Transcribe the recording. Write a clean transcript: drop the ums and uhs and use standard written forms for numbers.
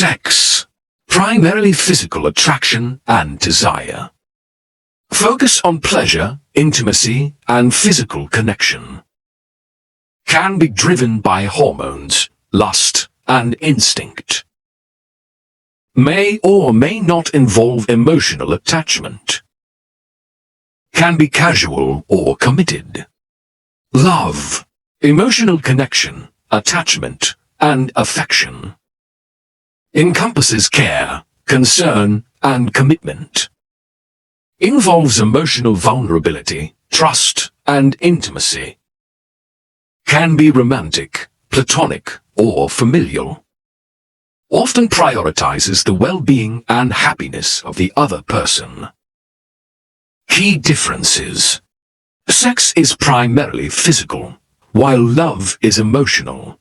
Sex. Primarily physical attraction and desire. Focus on pleasure, intimacy, and physical connection. Can be driven by hormones, lust, and instinct. May or may not involve emotional attachment. Can be casual or committed. Love. Emotional connection, attachment, and affection. Encompasses care, concern, and commitment. Involves emotional vulnerability, trust, and intimacy. Can be romantic, platonic, or familial. Often prioritizes the well-being and happiness of the other person. Key differences. Sex is primarily physical, while love is emotional.